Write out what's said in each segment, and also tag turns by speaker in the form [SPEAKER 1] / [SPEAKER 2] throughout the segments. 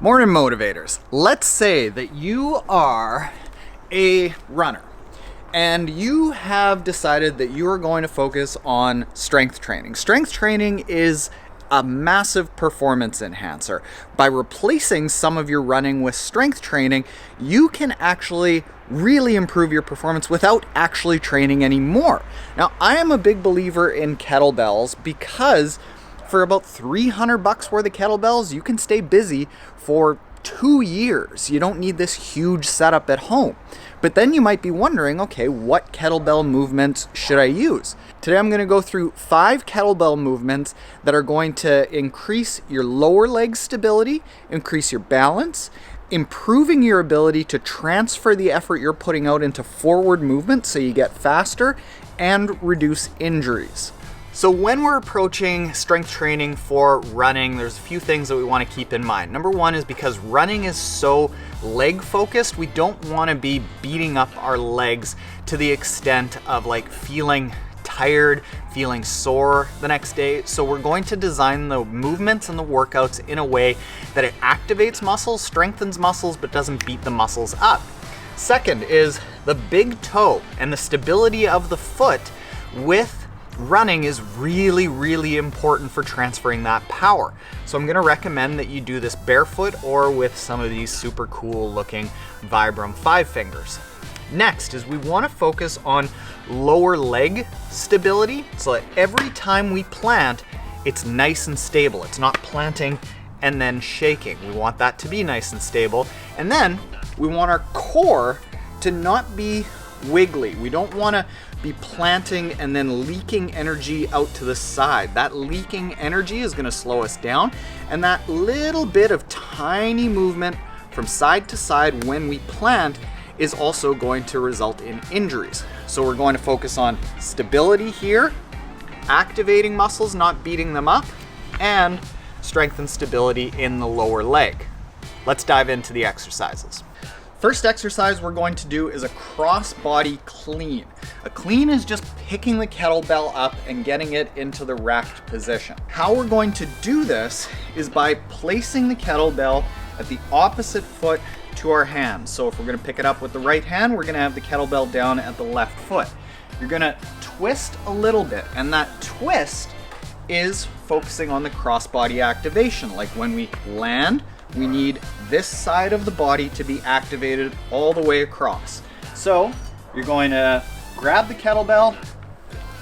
[SPEAKER 1] Morning motivators. Let's say that you are a runner and you have decided that you are going to focus on strength training. Strength training is a massive performance enhancer. By replacing some of your running with strength training, you can actually really improve your performance without actually training anymore. Now, I am a big believer in kettlebells because for about $300 worth of kettlebells, you can stay busy for 2 years. You don't need this huge setup at home. But then you might be wondering, okay, what kettlebell movements should I use? Today I'm going to go through 5 kettlebell movements that are going to increase your lower leg stability, increase your balance, improving your ability to transfer the effort you're putting out into forward movement so you get faster, and reduce injuries. So when we're approaching strength training for running, there's a few things that we want to keep in mind. Number one is because running is so leg focused, we don't want to be beating up our legs to the extent of like feeling tired, feeling sore the next day. So we're going to design the movements and the workouts in a way that it activates muscles, strengthens muscles, but doesn't beat the muscles up. Second is the big toe and the stability of the foot with running is really, really important for transferring that power. So I'm going to recommend that you do this barefoot or with some of these super cool looking Vibram 5 fingers. Next is we want to focus on lower leg stability so that every time we plant, it's nice and stable. It's not planting and then shaking. We want that to be nice and stable. And then we want our core to not be wiggly. We don't want to be planting and then leaking energy out to the side. That leaking energy is going to slow us down, and that little bit of tiny movement from side to side when we plant is also going to result in injuries. So we're going to focus on stability here, activating muscles, not beating them up, and strength and stability in the lower leg. Let's dive into the exercises. First exercise we're going to do is a cross-body clean. A clean is just picking the kettlebell up and getting it into the racked position. How we're going to do this is by placing the kettlebell at the opposite foot to our hand. So if we're going to pick it up with the right hand, we're going to have the kettlebell down at the left foot. You're going to twist a little bit, and that twist is focusing on the cross-body activation. Like when we land, we need this side of the body to be activated all the way across. So you're going to grab the kettlebell,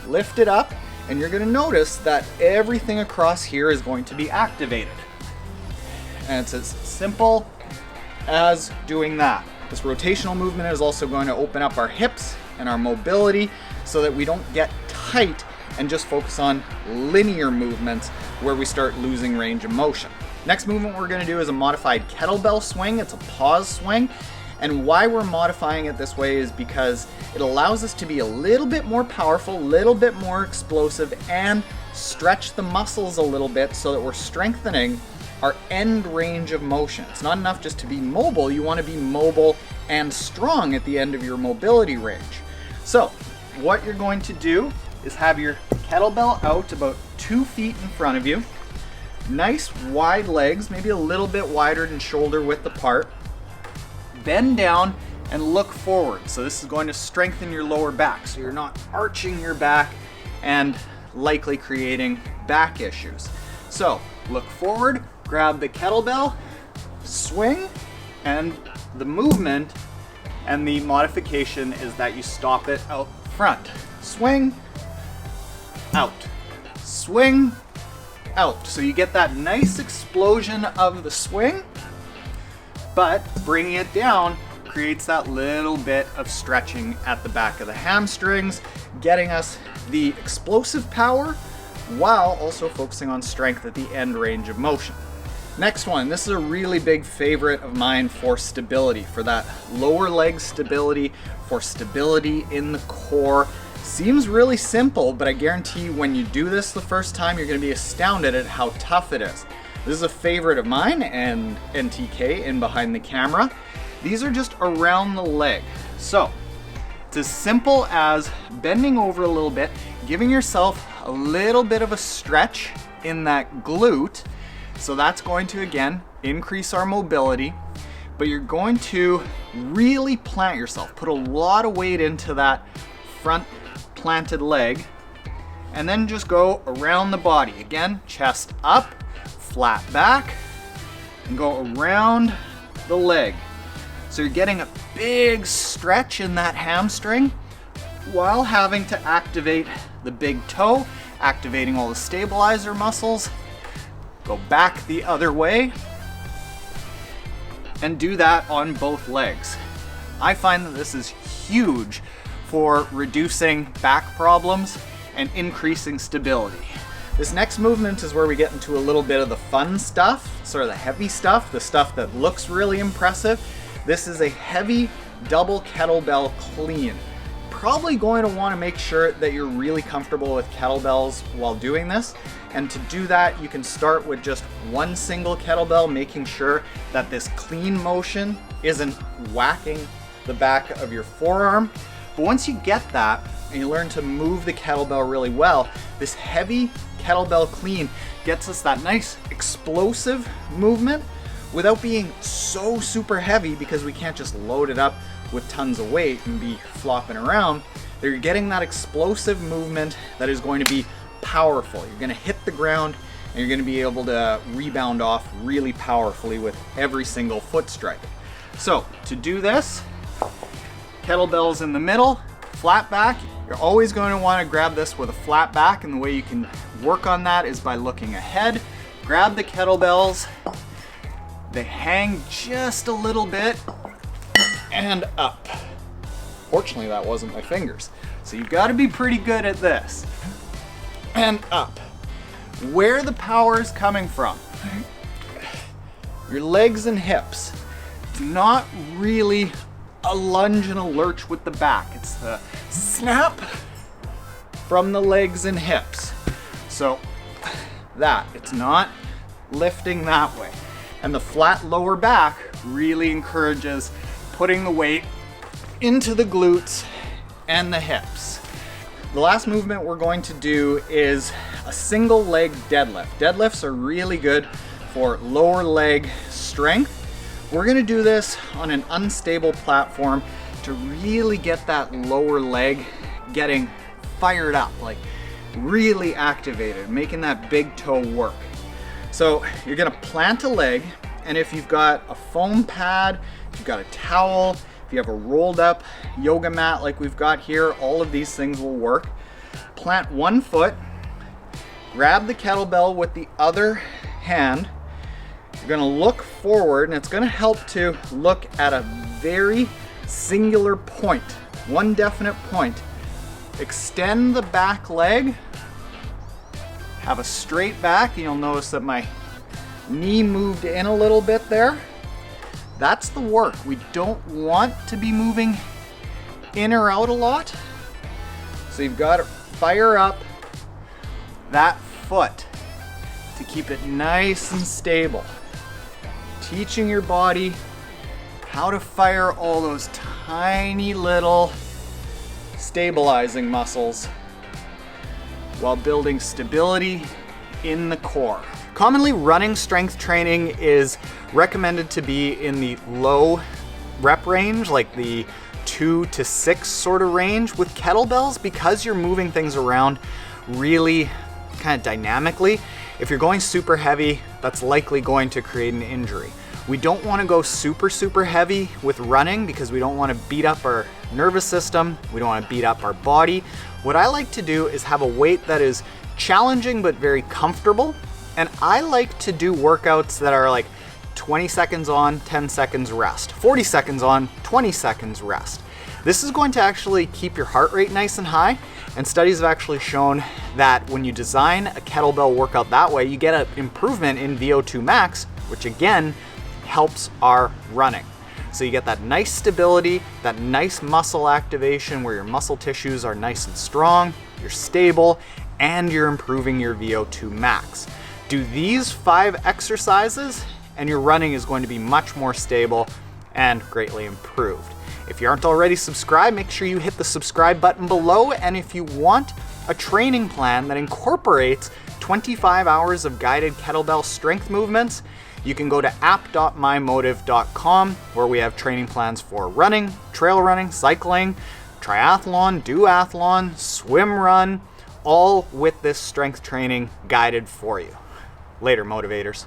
[SPEAKER 1] lift it up, and you're going to notice that everything across here is going to be activated. And it's as simple as doing that. This rotational movement is also going to open up our hips and our mobility so that we don't get tight and just focus on linear movements where we start losing range of motion. Next movement we're going to do is a modified kettlebell swing. It's a pause swing. And why we're modifying it this way is because it allows us to be a little bit more powerful, a little bit more explosive, and stretch the muscles a little bit so that we're strengthening our end range of motion. It's not enough just to be mobile. You want to be mobile and strong at the end of your mobility range. So what you're going to do is have your kettlebell out about 2 feet in front of you. Nice wide legs, maybe a little bit wider than shoulder width apart. Bend down and look forward. So this is going to strengthen your lower back so you're not arching your back and likely creating back issues. So look forward, grab the kettlebell, swing, and the movement and the modification is that you stop it out front. Swing, out. Swing, out. So you get that nice explosion of the swing, but bringing it down creates that little bit of stretching at the back of the hamstrings, getting us the explosive power while also focusing on strength at the end range of motion. Next one, this is a really big favorite of mine for stability, for that lower leg stability, for stability in the core. Seems really simple, but I guarantee you when you do this the first time, you're going to be astounded at how tough it is. This is a favorite of mine and NTK in behind the camera. These are just around the leg. So it's as simple as bending over a little bit, giving yourself a little bit of a stretch in that glute. So that's going to, again, increase our mobility, but you're going to really plant yourself. Put a lot of weight into that front planted leg, and then just go around the body. Again, chest up, flat back, and go around the leg. So you're getting a big stretch in that hamstring while having to activate the big toe, activating all the stabilizer muscles. Go back the other way and do that on both legs. I find that this is huge for reducing back problems and increasing stability. This next movement is where we get into a little bit of the fun stuff, sort of the heavy stuff, the stuff that looks really impressive. This is a heavy double kettlebell clean. Probably going to want to make sure that you're really comfortable with kettlebells while doing this. And to do that, you can start with just one single kettlebell, making sure that this clean motion isn't whacking the back of your forearm. But once you get that and you learn to move the kettlebell really well, this heavy kettlebell clean gets us that nice explosive movement without being so super heavy, because we can't just load it up with tons of weight and be flopping around. You're getting that explosive movement that is going to be powerful. You're going to hit the ground and you're going to be able to rebound off really powerfully with every single foot strike. So to do this, kettlebells in the middle, flat back. You're always going to want to grab this with a flat back, and the way you can work on that is by looking ahead. Grab the kettlebells, they hang just a little bit, and up. Fortunately, that wasn't my fingers. So you've got to be pretty good at this. And up. Where the power is coming from, your legs and hips. It's not really a lunge and a lurch with the back. It's the snap from the legs and hips. So that, it's not lifting that way. And the flat lower back really encourages putting the weight into the glutes and the hips. The last movement we're going to do is a single leg deadlift. Deadlifts are really good for lower leg strength. We're gonna do this on an unstable platform to really get that lower leg getting fired up, like really activated, making that big toe work. So you're gonna plant a leg, and if you've got a foam pad, if you've got a towel, if you have a rolled up yoga mat like we've got here, all of these things will work. Plant one foot, grab the kettlebell with the other hand. You're gonna look forward, and it's gonna help to look at a very singular point, one definite point. Extend the back leg, have a straight back, and you'll notice that my knee moved in a little bit there. That's the work. We don't want to be moving in or out a lot. So you've got to fire up that foot to keep it nice and stable. Teaching your body how to fire all those tiny little stabilizing muscles while building stability in the core. Commonly, running strength training is recommended to be in the low rep range, like the 2 to 6 sort of range. With kettlebells, because you're moving things around really kind of dynamically, if you're going super heavy, that's likely going to create an injury. We don't want to go super heavy with running because we don't want to beat up our nervous system. We don't want to beat up our body. What I like to do is have a weight that is challenging but very comfortable. And I like to do workouts that are like 20 seconds on, 10 seconds rest, 40 seconds on, 20 seconds rest. This is going to actually keep your heart rate nice and high. And studies have actually shown that when you design a kettlebell workout that way, you get an improvement in VO2 max, which again helps our running. So you get that nice stability, that nice muscle activation where your muscle tissues are nice and strong, you're stable, and you're improving your VO2 max. Do these 5 exercises and your running is going to be much more stable and greatly improved. If you aren't already subscribed, make sure you hit the subscribe button below. And if you want a training plan that incorporates 25 hours of guided kettlebell strength movements, you can go to app.mymotive.com where we have training plans for running, trail running, cycling, triathlon, duathlon, swim run, all with this strength training guided for you. Later, motivators.